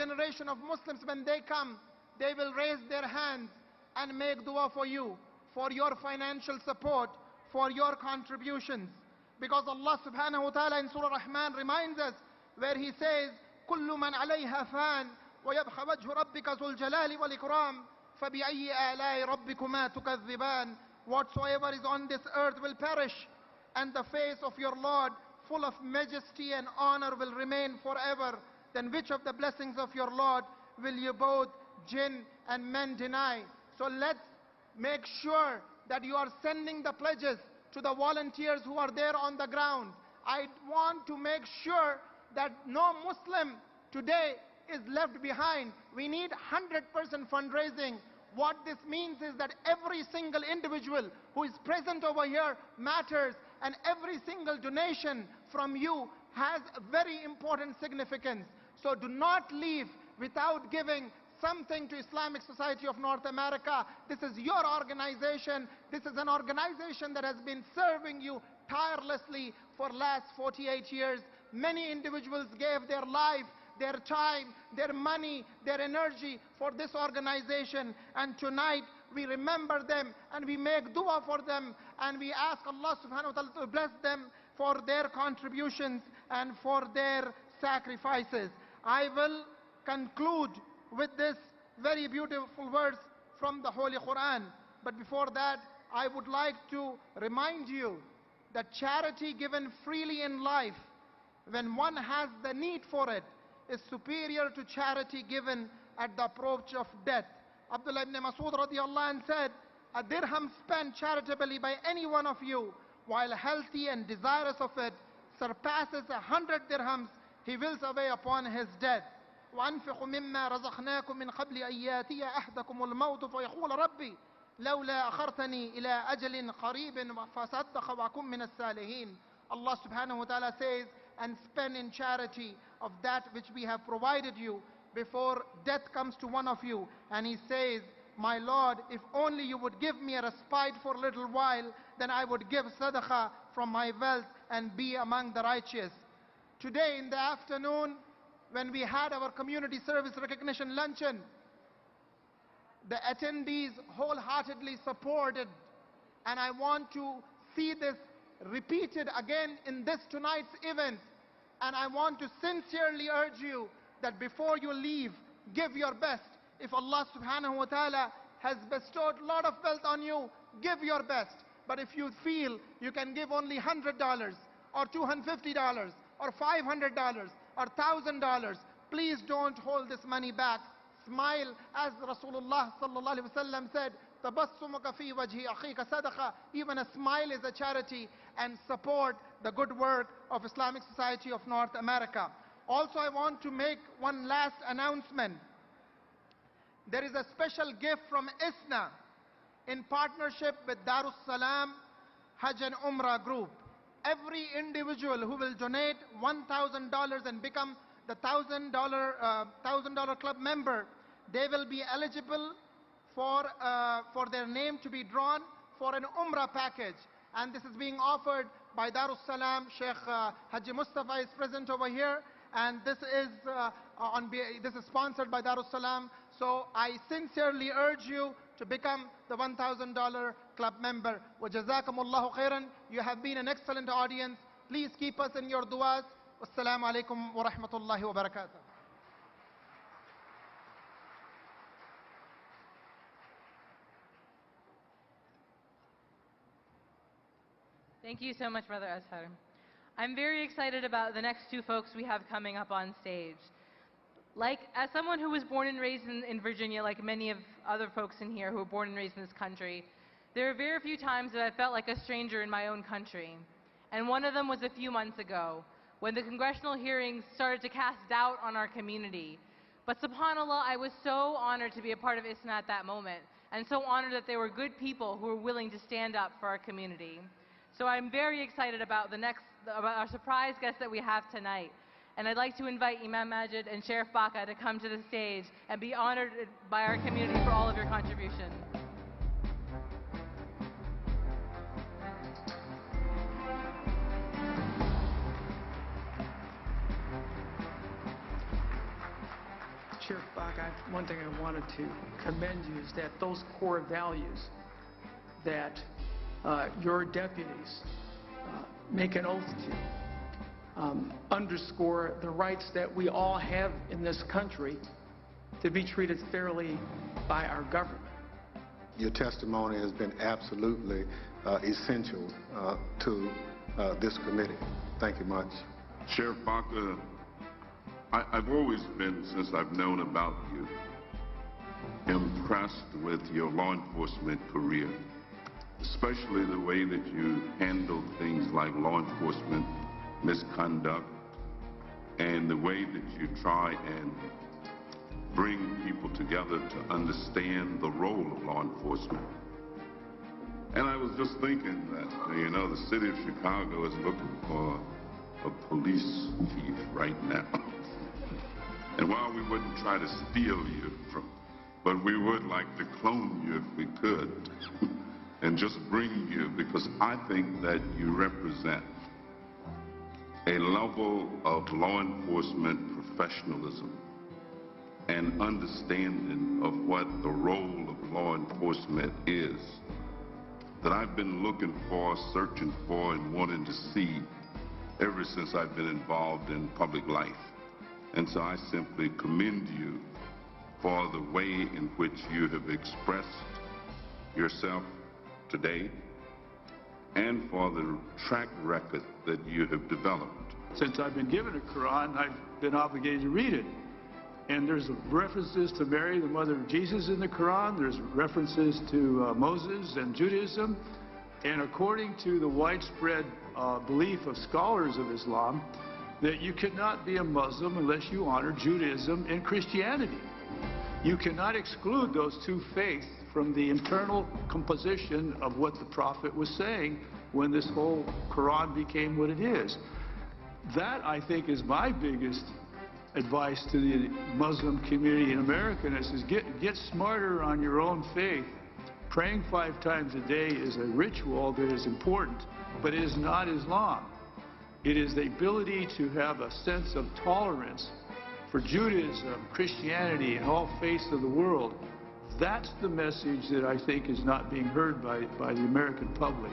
generation of Muslims, when they come, they will raise their hands and make dua for you, for your financial support, for your contributions. Because Allah subhanahu wa ta'ala in Surah Rahman reminds us, where He says, كُلُّ مَنْ عَلَيْهَا فَانٍ وَيَبْقَى وَجْهُ رَبِّكَ ذُو الْجَلَالِ وَالْإِكْرَامِ فَبِأَيِّ آلَاءِ رَبِّكُمَا تُكَذِّبَانِ. Whatsoever is on this earth will perish, and the face of your Lord, full of majesty and honor, will remain forever. Then which of the blessings of your Lord will you both jinn and men deny? So let's make sure that you are sending the pledges to the volunteers who are there on the ground. I want to make sure that no Muslim today is left behind. We need 100% fundraising. What this means is that every single individual who is present over here matters, and every single donation from you has a very important significance. So do not leave without giving something to Islamic Society of North America. This is your organization. This is an organization that has been serving you tirelessly for last 48 years. Many individuals gave their life, their time, their money, their energy for this organization, and tonight we remember them and we make dua for them, and we ask Allah subhanahu wa ta'ala to bless them for their contributions and for their sacrifices. I will conclude with this very beautiful verse from the Holy Quran, but before that I would like to remind you that charity given freely in life when one has the need for it is superior to charity given at the approach of death. Abdullah ibn Mas'ud radiallahu anh said, a dirham spent charitably by any one of you while healthy and desirous of it surpasses 100 dirhams he wills away upon his death. وأنفقوا مما رزقناكم من قبل أن يأتي أحدكم الموت فيقول ربي لولا أخرتني إلى أجل قريب فصدق وأكن من الصالحين. Allah subhanahu wa ta'ala says, and spend in charity of that which we have provided you before death comes to one of you. And he says, my Lord, if only you would give me a respite for a little while, then I would give sadaqah from my wealth and be among the righteous. Today in the afternoon, when we had our community service recognition luncheon, the attendees wholeheartedly supported, and I want to see this repeated again in this tonight's event. And I want to sincerely urge you that before you leave, give your best. If Allah subhanahu wa ta'ala has bestowed a lot of wealth on you, give your best. But if you feel you can give only $100 or $250 or $500 or $1,000, please don't hold this money back. Smile, as Rasulullah sallallahu alaihi wasallam said, tabassumuka fi wajhi akhika sadaqa. Even a smile is a charity, and support the good work of Islamic Society of North America. Also, I want to make one last announcement. There is a special gift from ISNA in partnership with Darus Salam Hajj and Umrah Group. Every individual who will donate $1,000 and become the $1,000 club member, they will be eligible for their name to be drawn for an Umrah package. And this is being offered by Darus Salam. Sheikh Haji Mustafa is present over here, and this is sponsored by Darus Salam. So I sincerely urge you to become the $1,000 club member. Wa jazakumullahu khairan. You have been an excellent audience. Please keep us in your du'as. Wassalamu alaikum wa rahmatullahi wa barakatuh. Thank you so much, Brother Azhar. I'm very excited about the next two folks we have coming up on stage. As someone who was born and raised in Virginia, like many of other folks in here who were born and raised in this country, there are very few times that I felt like a stranger in my own country. And one of them was a few months ago, when the congressional hearings started to cast doubt on our community. But subhanAllah, I was so honored to be a part of ISNA at that moment, and so honored that there were good people who were willing to stand up for our community. So I'm very excited about about our surprise guest that we have tonight. And I'd like to invite Imam Majid and Sheriff Baca to come to the stage and be honored by our community for all of your contributions. Sheriff Bach, one thing I wanted to commend you is that those core values that your deputies make an oath to underscore the rights that we all have in this country to be treated fairly by our government. Your testimony has been absolutely essential to this committee. Thank you much. Sheriff Baca, I've always been, since I've known about you, impressed with your law enforcement career, especially the way that you handle things like law enforcement misconduct and the way that you try and bring people together to understand the role of law enforcement. And I was just thinking that, you know, the city of Chicago is looking for a police chief right now. And while we wouldn't try to steal you but we would like to clone you if we could and just bring you, because I think that you represent a level of law enforcement professionalism and understanding of what the role of law enforcement is that I've been looking for, searching for, and wanting to see ever since I've been involved in public life. And so I simply commend you for the way in which you have expressed yourself today and for the track record that you have developed. Since I've been given a Quran, I've been obligated to read it. And there's references to Mary, the mother of Jesus, in the Quran. There's references to Moses and Judaism. And according to the widespread belief of scholars of Islam, that you cannot be a Muslim unless you honor Judaism and Christianity. You cannot exclude those two faiths from the internal composition of what the Prophet was saying when this whole Quran became what it is. That, I think, is my biggest advice to the Muslim community in America, and it says get smarter on your own faith. Praying 5 times a day is a ritual that is important, but it is not Islam. It is the ability to have a sense of tolerance for Judaism, Christianity, and all faiths of the world. That's the message that I think is not being heard by the American public.